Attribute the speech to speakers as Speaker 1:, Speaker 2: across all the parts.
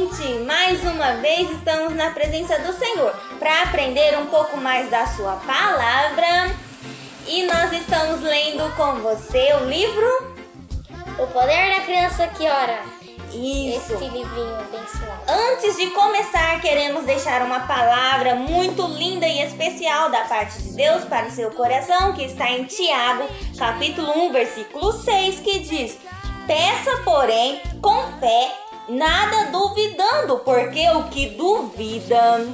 Speaker 1: gente! Mais uma vez estamos na presença do Senhor para aprender um pouco mais da sua palavra. E nós estamos lendo com você o livro
Speaker 2: O Poder da Criança que Ora.
Speaker 1: Isso!
Speaker 2: Esse livrinho abençoado.
Speaker 1: Antes de começar, queremos deixar uma palavra muito linda e especial da parte de Deus para o seu coração, que está em Tiago, capítulo 1, versículo 6, que diz: peça, porém, com fé, nada duvidando, porque o que duvida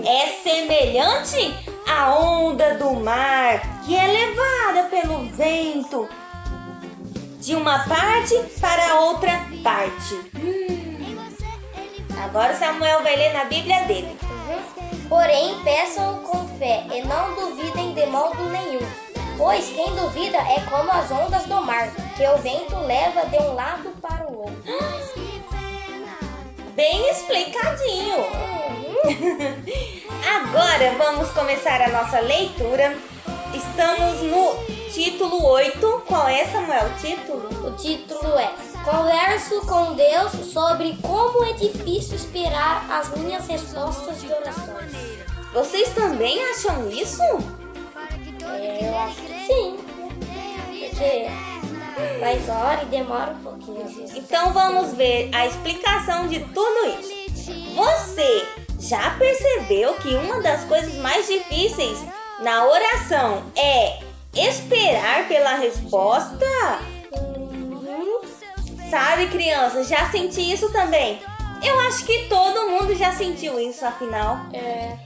Speaker 1: é semelhante à onda do mar, que é levada pelo vento de uma parte para outra parte. Agora Samuel vai ler na Bíblia dele.
Speaker 2: Porém, peçam com fé e não duvidem de modo nenhum. Pois quem duvida é como as ondas do mar, que o vento leva de um lado para o outro.
Speaker 1: Bem explicadinho. Agora vamos começar a nossa leitura. Estamos no título 8. Qual é, Samuel, o título?
Speaker 2: O título é Converso com Deus sobre como é difícil esperar as minhas respostas de orações.
Speaker 1: Vocês também acham isso?
Speaker 2: Eu acho que sim. Porque mais hora e demora um pouquinho às vezes.
Speaker 1: Então vamos ver a explicação de tudo isso. Você já percebeu que uma das coisas mais difíceis na oração é esperar pela resposta? Sabe, criança, já senti isso também. Eu acho que todo mundo já sentiu isso, afinal.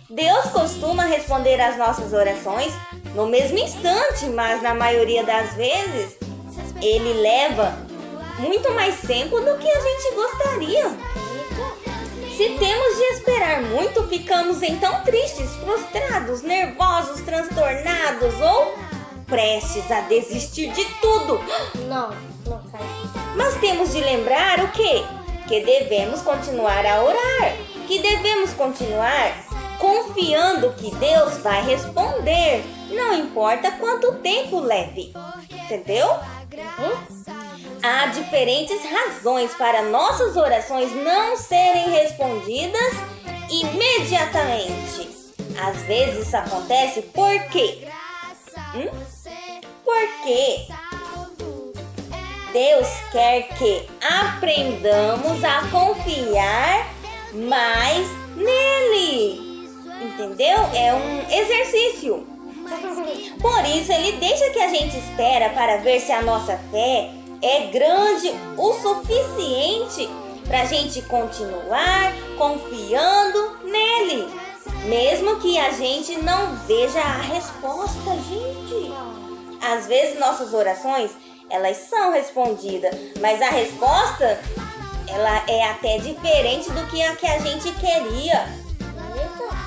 Speaker 1: Deus costuma responder às nossas orações no mesmo instante, mas na maioria das vezes Ele leva muito mais tempo do que a gente gostaria. Se temos de esperar muito, ficamos então tristes, frustrados, nervosos, transtornados ou prestes a desistir de tudo.
Speaker 2: Não faz isso.
Speaker 1: Mas temos de lembrar o quê? Que devemos continuar a orar, que devemos continuar confiando que Deus vai responder, não importa quanto tempo leve. Entendeu? Há diferentes razões para nossas orações não serem respondidas imediatamente. Às vezes isso acontece por quê? Porque Deus quer que aprendamos a confiar mais nele. Entendeu? É um exercício. Por isso, Ele deixa que a gente espera para ver se a nossa fé é grande o suficiente para a gente continuar confiando nele. Mesmo que a gente não veja a resposta, gente. Às vezes nossas orações, elas são respondidas, mas a resposta, ela é até diferente do que a gente queria.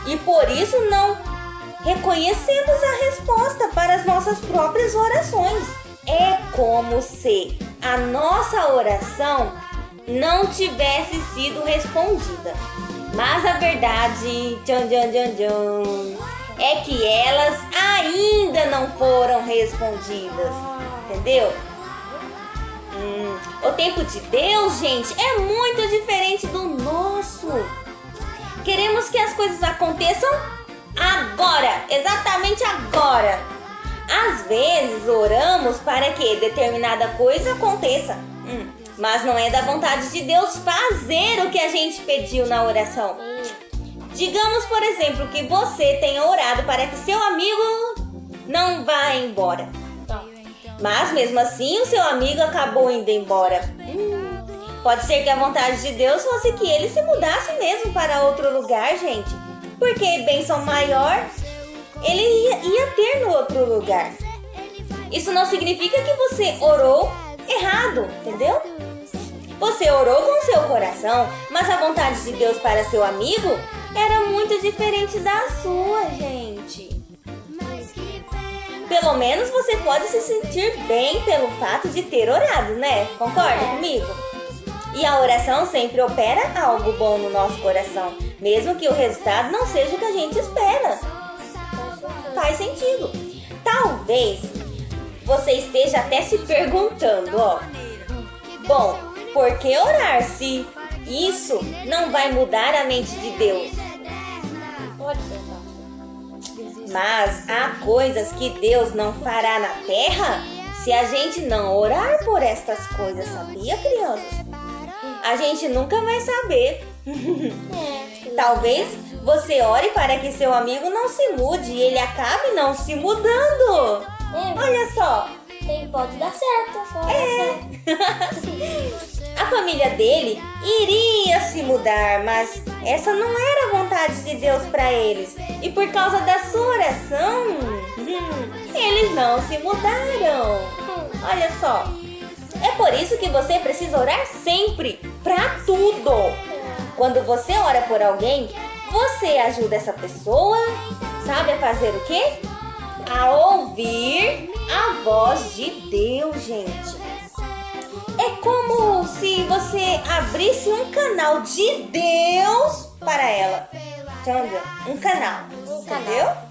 Speaker 1: E por isso não reconhecemos a resposta para as nossas próprias orações. É como se a nossa oração não tivesse sido respondida. Mas a verdade, é que elas ainda não foram respondidas. Entendeu? O tempo de Deus, gente, é muito diferente do nosso. Queremos que as coisas aconteçam agora, exatamente agora. Às vezes oramos para que determinada coisa aconteça, mas não é da vontade de Deus fazer o que a gente pediu na oração. Digamos, por exemplo, que você tenha orado para que seu amigo não vá embora. Mas mesmo assim o seu amigo acabou indo embora. Pode ser que a vontade de Deus fosse que ele se mudasse mesmo para outro lugar, gente. Porque bênção maior ele ia ter no outro lugar. Isso não significa que você orou errado, entendeu? Você orou com seu coração, mas a vontade de Deus para seu amigo era muito diferente da sua, gente. Pelo menos você pode se sentir bem pelo fato de ter orado, né? Concorda comigo? E a oração sempre opera algo bom no nosso coração, mesmo que o resultado não seja o que a gente espera. Faz sentido. Talvez você esteja até se perguntando, Bom, por que orar se isso não vai mudar a mente de Deus.
Speaker 2: Pode pensar.
Speaker 1: Mas há coisas que Deus não fará na terra se a gente não orar por estas coisas, sabia, crianças? A gente nunca vai saber. Talvez você ore para que seu amigo não se mude e ele acabe não se mudando. Olha só.
Speaker 2: Pode dar certo.
Speaker 1: A família dele iria se mudar, mas essa não era a vontade de Deus para eles. E por causa da sua oração, eles não se mudaram. Olha só. É por isso que você precisa orar sempre, para tudo. Quando você ora por alguém, você ajuda essa pessoa, sabe a fazer o quê? A ouvir a voz de Deus, gente. É como se você abrisse um canal de Deus para ela. Entendeu? Um canal. Entendeu?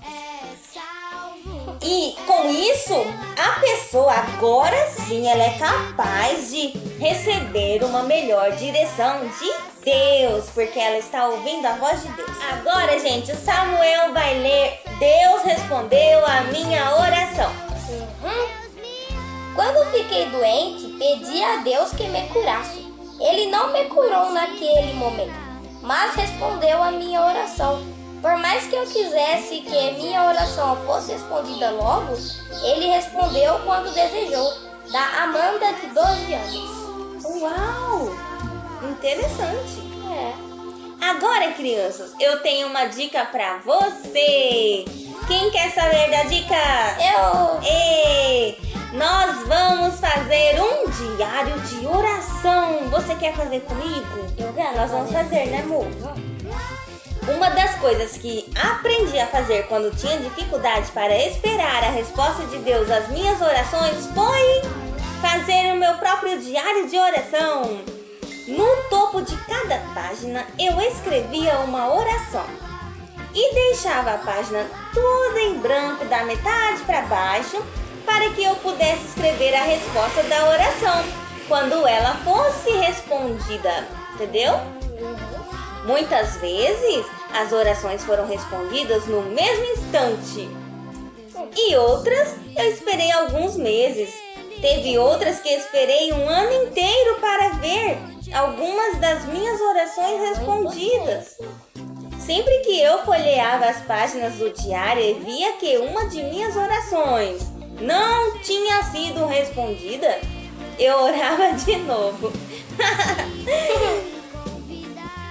Speaker 1: E com isso, a pessoa agora sim ela é capaz de receber uma melhor direção de Deus, porque ela está ouvindo a voz de Deus. Agora, gente, o Samuel vai ler Deus respondeu a minha oração.
Speaker 2: Quando fiquei doente, pedi a Deus que me curasse. Ele não me curou naquele momento, mas respondeu a minha oração. Por mais que eu quisesse que minha oração fosse respondida logo, ele respondeu quando desejou, da Amanda de 12 anos.
Speaker 1: Uau! Interessante. Agora, crianças, eu tenho uma dica pra você. Quem quer saber da dica?
Speaker 2: Eu!
Speaker 1: Nós vamos fazer um diário de oração. Você quer fazer comigo?
Speaker 2: Eu quero.
Speaker 1: Nós vamos fazer, né, amor? Uma das coisas que aprendi a fazer quando tinha dificuldade para esperar a resposta de Deus às minhas orações foi fazer o meu próprio diário de oração. No topo de cada página eu escrevia uma oração e deixava a página toda em branco da metade para baixo para que eu pudesse escrever a resposta da oração quando ela fosse respondida, entendeu? Muitas vezes as orações foram respondidas no mesmo instante e outras eu esperei alguns meses. Teve outras que esperei um ano inteiro para ver algumas das minhas orações respondidas. Sempre que eu folheava as páginas do diário e via que uma de minhas orações não tinha sido respondida, eu orava de novo.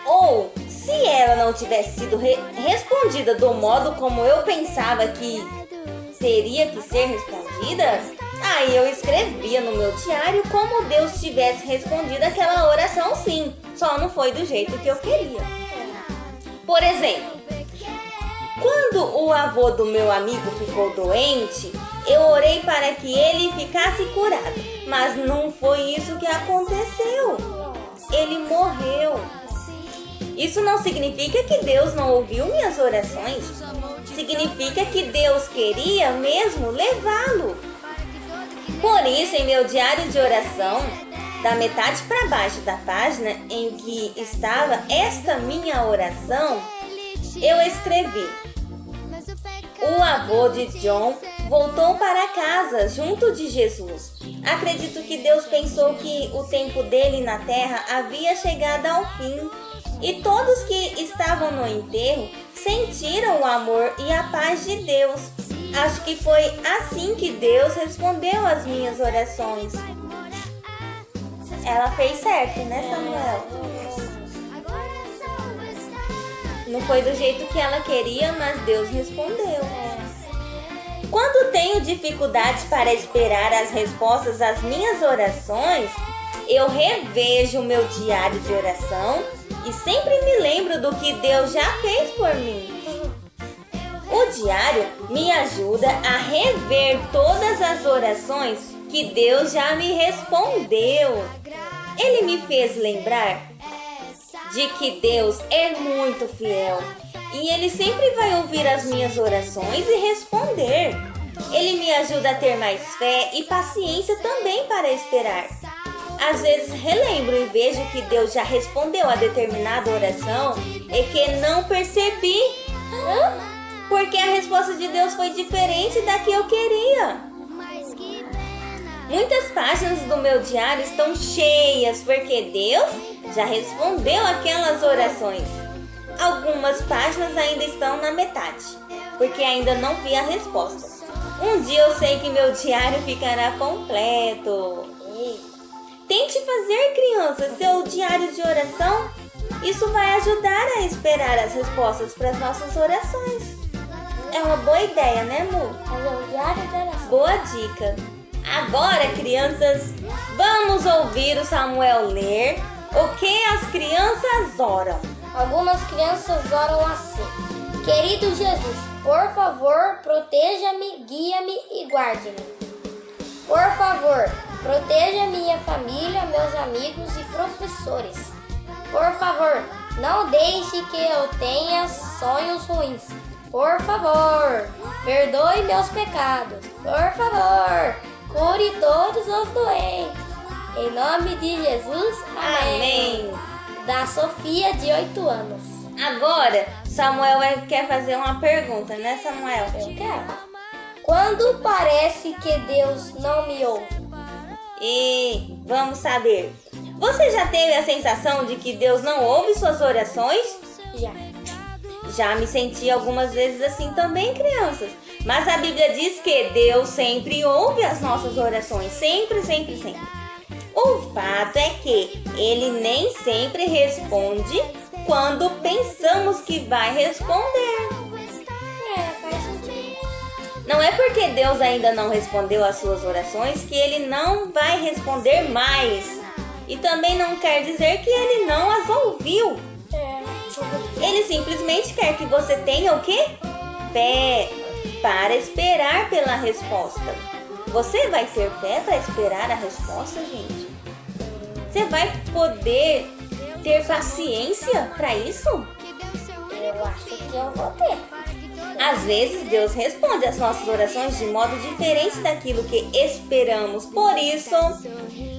Speaker 1: Ou, se ela não tivesse sido respondida do modo como eu pensava que teria que ser respondida, aí eu escrevia no meu diário como Deus tivesse respondido aquela oração sim, só não foi do jeito que eu queria. Por exemplo, quando o avô do meu amigo ficou doente, eu orei para que ele ficasse curado, mas não foi isso que aconteceu. Ele morreu. Isso não significa que Deus não ouviu minhas orações. Significa que Deus queria mesmo levá-lo. Por isso, em meu diário de oração, da metade para baixo da página em que estava esta minha oração, eu escrevi: o avô de John voltou para casa junto de Jesus. Acredito que Deus pensou que o tempo dele na terra havia chegado ao fim e todos que estavam no enterro sentiram o amor e a paz de Deus. Acho que foi assim que Deus respondeu às minhas orações. Ela fez certo, né, Samuel? Não foi do jeito que ela queria, mas Deus respondeu. Quando tenho dificuldades para esperar as respostas às minhas orações, eu revejo o meu diário de oração e sempre me lembro do que Deus já fez por mim. O diário me ajuda a rever todas as orações que Deus já me respondeu. Ele me fez lembrar de que Deus é muito fiel e Ele sempre vai ouvir as minhas orações e responder. Ele me ajuda a ter mais fé e paciência também para esperar. Às vezes relembro e vejo que Deus já respondeu a determinada oração e que não percebi, porque a resposta de Deus foi diferente da que eu queria. Muitas páginas do meu diário estão cheias porque Deus já respondeu aquelas orações. Algumas páginas ainda estão na metade, porque ainda não vi a resposta. Um dia eu sei que meu diário ficará completo. Tente fazer, crianças, seu diário de oração. Isso vai ajudar a esperar as respostas para as nossas orações. É uma boa ideia, né, Mu?
Speaker 2: Fazer um diário de oração.
Speaker 1: Boa dica. Agora, crianças, vamos ouvir o Samuel ler o que as crianças oram.
Speaker 2: Algumas crianças oram assim: Querido Jesus, por favor, proteja-me, guia-me e guarde-me. Por favor, proteja minha família, meus amigos e professores. Por favor, não deixe que eu tenha sonhos ruins. Por favor, perdoe meus pecados. Por favor, cure todos os doentes. Em nome de Jesus, amém. Da Sofia, de 8 anos.
Speaker 1: Agora, Samuel quer fazer uma pergunta, né, Samuel?
Speaker 2: Eu quero. Quando parece que Deus não me ouve?
Speaker 1: E vamos saber. Você já teve a sensação de que Deus não ouve suas orações?
Speaker 2: Já.
Speaker 1: Já me senti algumas vezes assim também, crianças. Mas a Bíblia diz que Deus sempre ouve as nossas orações. Sempre, sempre, sempre. O fato é que Ele nem sempre responde quando pensamos que vai responder.
Speaker 2: Faz sentido.
Speaker 1: Não é porque Deus ainda não respondeu às suas orações que Ele não vai responder mais. E também não quer dizer que Ele não as ouviu. Ele simplesmente quer que você tenha o quê? Fé para esperar pela resposta. Você vai ter fé para esperar a resposta, gente? Você vai poder ter paciência para isso?
Speaker 2: Eu acho que eu vou ter.
Speaker 1: Às vezes Deus responde às nossas orações de modo diferente daquilo que esperamos. Por isso,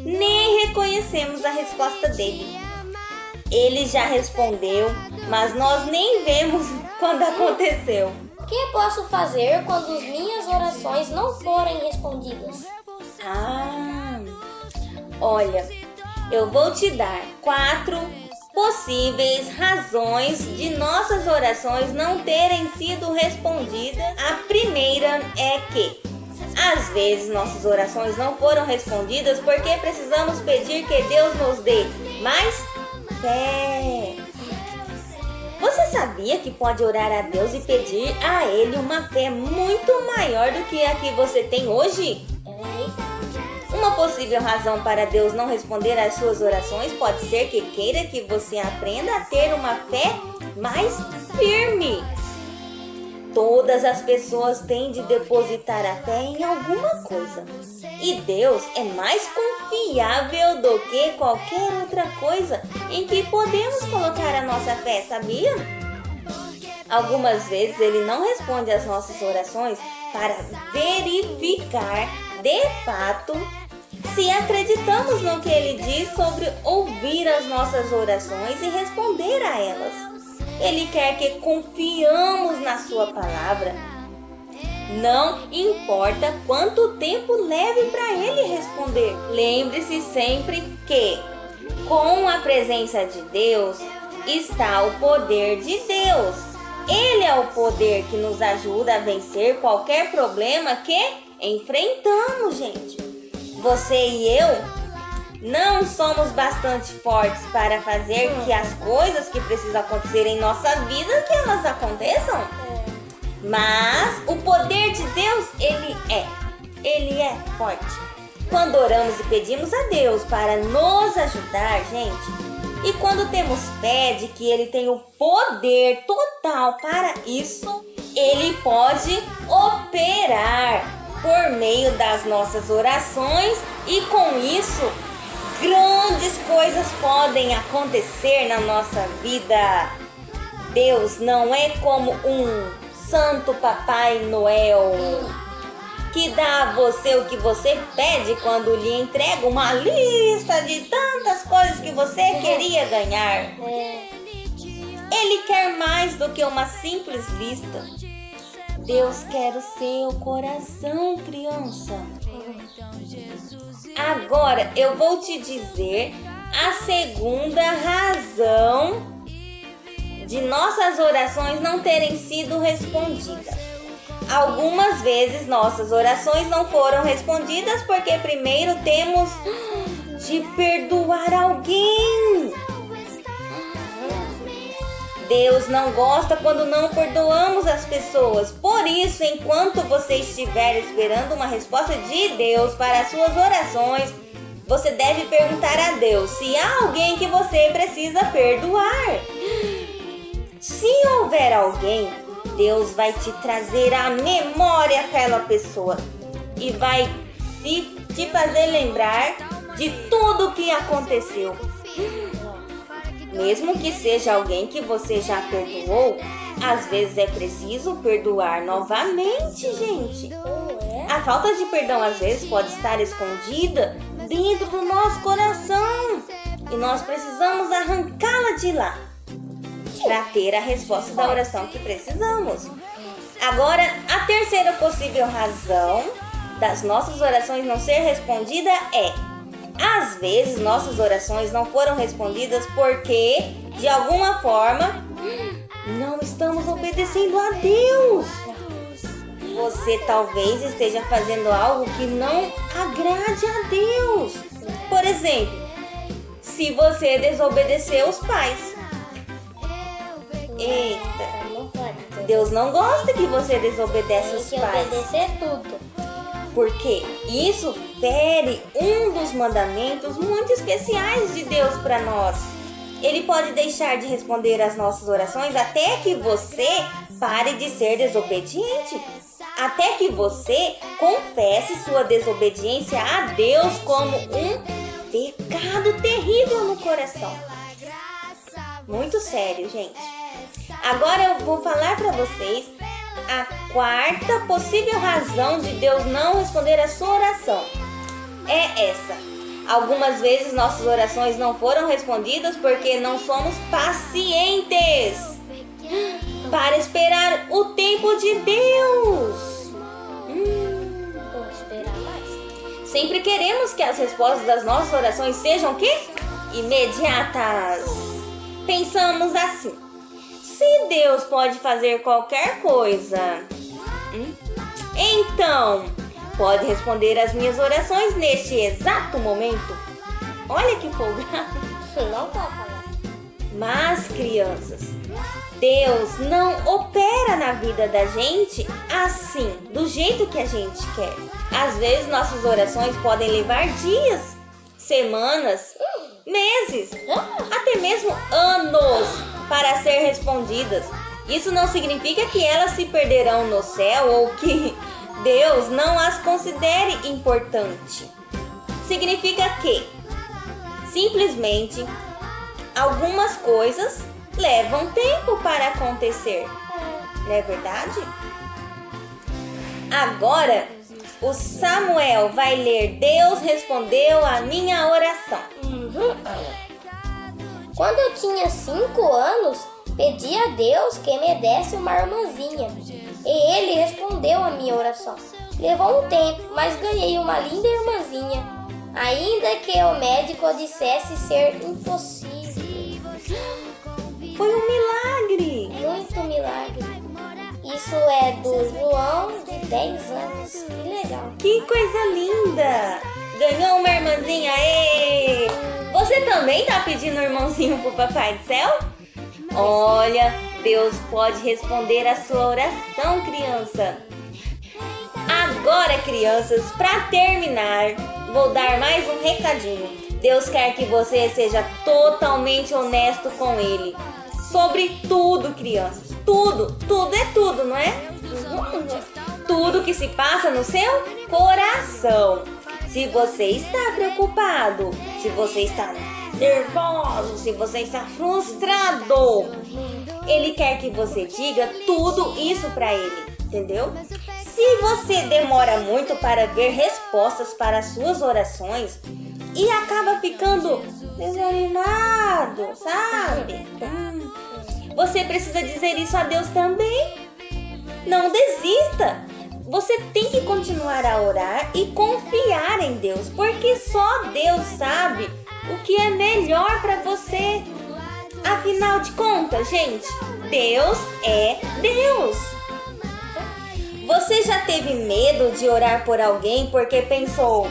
Speaker 1: nem reconhecemos a resposta dele. Ele já respondeu, mas nós nem vemos quando aconteceu.
Speaker 2: O que posso fazer quando as minhas orações não forem respondidas?
Speaker 1: Olha, eu vou te dar 4 possíveis razões de nossas orações não terem sido respondidas. A primeira é que, às vezes, nossas orações não foram respondidas porque precisamos pedir que Deus nos dê mais fé. Você sabia que pode orar a Deus e pedir a Ele uma fé muito maior do que a que você tem hoje? Uma possível razão para Deus não responder às suas orações pode ser que queira que você aprenda a ter uma fé mais firme. Todas as pessoas têm de depositar a fé em alguma coisa. E Deus é mais confiável do que qualquer outra coisa em que podemos colocar a nossa fé, sabia? Algumas vezes Ele não responde às nossas orações para verificar de fato se acreditamos no que Ele diz sobre ouvir as nossas orações e responder a elas. Ele quer que confiamos na sua palavra. Não importa quanto tempo leve para Ele responder. Lembre-se sempre que, com a presença de Deus, está o poder de Deus. Ele é o poder que nos ajuda a vencer qualquer problema que enfrentamos, gente. Você e eu não somos bastante fortes para fazer que as coisas que precisam acontecer em nossa vida, que elas aconteçam. Mas o poder de Deus, Ele é forte. Quando oramos e pedimos a Deus para nos ajudar, gente, e quando temos fé de que Ele tem o poder total para isso, Ele pode operar por meio das nossas orações e com isso, grandes coisas podem acontecer na nossa vida. Deus não é como um Santo Papai Noel que dá a você o que você pede quando lhe entrega uma lista de tantas coisas que você queria ganhar. Ele quer mais do que uma simples lista. Deus quer o seu coração, criança. Agora eu vou te dizer a segunda razão de nossas orações não terem sido respondidas. Algumas vezes nossas orações não foram respondidas porque primeiro temos de perdoar alguém. Deus não gosta quando não perdoamos as pessoas. Por isso, enquanto você estiver esperando uma resposta de Deus para as suas orações, você deve perguntar a Deus se há alguém que você precisa perdoar. Se houver alguém, Deus vai te trazer à memória aquela pessoa e vai te fazer lembrar de tudo o que aconteceu. Mesmo que seja alguém que você já perdoou, às vezes é preciso perdoar novamente, gente. A falta de perdão às vezes pode estar escondida dentro do nosso coração e nós precisamos arrancá-la de lá para ter a resposta da oração que precisamos. Agora, a terceira possível razão das nossas orações não ser respondida é: às vezes nossas orações não foram respondidas porque, de alguma forma, não estamos obedecendo a Deus. Você talvez esteja fazendo algo que não agrade a Deus. Por exemplo, se você desobedeceu os pais. Eita, Deus não gosta que você desobedece os pais.
Speaker 2: Tem que obedecer tudo.
Speaker 1: Porque isso fere um dos mandamentos muito especiais de Deus para nós. Ele pode deixar de responder às nossas orações até que você pare de ser desobediente. Até que você confesse sua desobediência a Deus como um pecado terrível no coração. Muito sério, gente. Agora eu vou falar para vocês a quarta possível razão de Deus não responder a sua oração. É essa: algumas vezes nossas orações não foram respondidas porque não somos pacientes para esperar o tempo de Deus.
Speaker 2: Vamos esperar mais.
Speaker 1: Sempre queremos que as respostas das nossas orações sejam o quê? Imediatas. Pensamos assim: se Deus pode fazer qualquer coisa, então pode responder as minhas orações neste exato momento. Olha que folgado.
Speaker 2: Não tá falando.
Speaker 1: Mas, crianças, Deus não opera na vida da gente assim, do jeito que a gente quer. Às vezes nossas orações podem levar dias, semanas, meses, até mesmo anos para ser respondidas. Isso não significa que elas se perderão no céu ou que Deus não as considere importante. Significa que, simplesmente, algumas coisas levam tempo para acontecer. Não é verdade? Agora, o Samuel vai ler: Deus respondeu a minha oração.
Speaker 2: Quando eu tinha 5 anos, pedi a Deus que me desse uma irmãzinha. E Ele respondeu a minha oração. Levou um tempo, mas ganhei uma linda irmãzinha, ainda que o médico dissesse ser impossível.
Speaker 1: Foi um milagre.
Speaker 2: Muito milagre. Isso é do João, de 10 anos. Que legal.
Speaker 1: Que coisa linda. Ganhou uma irmãzinha. Ê! Você também tá pedindo um irmãozinho pro Papai do Céu? Olha, Deus pode responder a sua oração, criança. Agora, crianças, para terminar, vou dar mais um recadinho. Deus quer que você seja totalmente honesto com Ele. Sobre tudo, crianças. Tudo é tudo, não é? Tudo que se passa no seu coração. Se você está preocupado, se você está nervoso, se você está frustrado, Ele quer que você diga tudo isso para Ele, entendeu? se você demora muito para ver respostas para as suas orações e acaba ficando desanimado, sabe? Você precisa dizer isso a Deus também. Não desista. Você tem que continuar a orar e confiar em Deus, porque só Deus sabe o que é melhor para você. Afinal de contas, gente, Deus é Deus. Você já teve medo de orar por alguém porque pensou: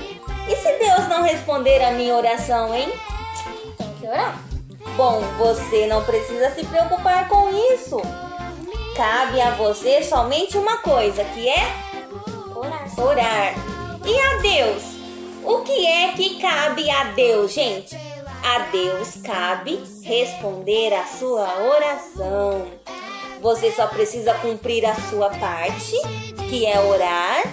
Speaker 1: e se Deus não responder a minha oração, hein?
Speaker 2: Tem que orar.
Speaker 1: Bom, você não precisa se preocupar com isso. Cabe a você somente uma coisa, que é orar. E a Deus? O que é que cabe a Deus, gente? A Deus cabe responder a sua oração. Você só precisa cumprir a sua parte, que é orar,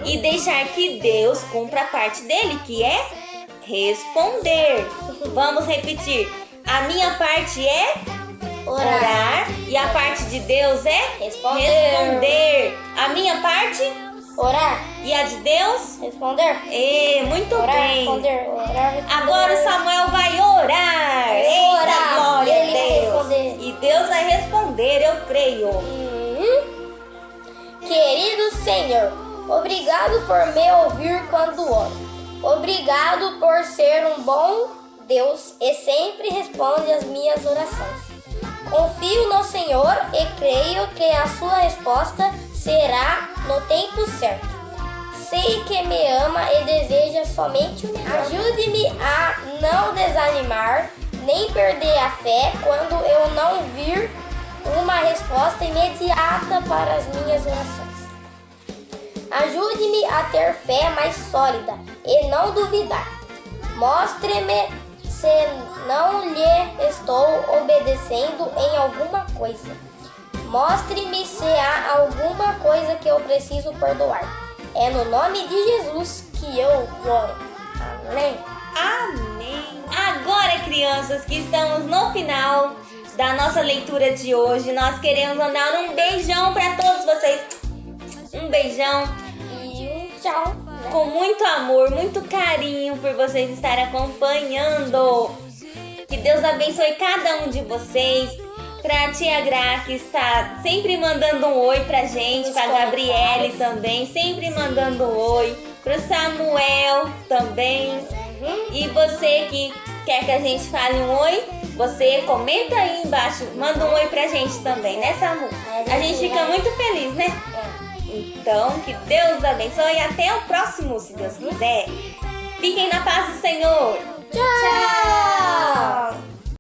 Speaker 1: e deixar que Deus cumpra a parte dele, que é responder. Vamos repetir. A minha parte é orar e a parte de Deus é responder. A minha parte?
Speaker 2: Orar.
Speaker 1: E a de Deus?
Speaker 2: Responder.
Speaker 1: Muito
Speaker 2: Orar,
Speaker 1: bem.
Speaker 2: responder. Orar, responder.
Speaker 1: Agora o Samuel vai orar. Eita,
Speaker 2: Orar.
Speaker 1: glória a
Speaker 2: Ele vai
Speaker 1: Deus.
Speaker 2: responder.
Speaker 1: E Deus vai responder, eu creio.
Speaker 2: Querido Senhor, obrigado por me ouvir quando oro. Obrigado por ser um bom Deus e sempre responde as minhas orações. Confio no Senhor e creio que a sua resposta será no tempo certo. Sei que me ama e deseja somente o melhor. Ajude-me a não desanimar nem perder a fé quando eu não vir uma resposta imediata para as minhas orações. Ajude-me a ter fé mais sólida e não duvidar. Mostre-me se não lhe estou obedecendo em alguma coisa. Mostre-me se há alguma coisa que eu preciso perdoar. É no nome de Jesus que eu oro. Amém.
Speaker 1: Amém. Agora, crianças, que estamos no final da nossa leitura de hoje, nós queremos mandar um beijão para todos vocês. Um beijão
Speaker 2: E um tchau.
Speaker 1: com muito amor, muito carinho por vocês estarem acompanhando. Que Deus abençoe cada um de vocês. Pra tia Gra, que está sempre mandando um oi pra gente, pra Gabriele também, sempre mandando um oi, pro Samuel também. E você que quer que a gente fale um oi, você comenta aí embaixo, manda um oi pra gente também, né, Samu? A gente fica muito feliz, né? Então, que Deus abençoe e até o próximo, se Deus quiser. Fiquem na paz do Senhor.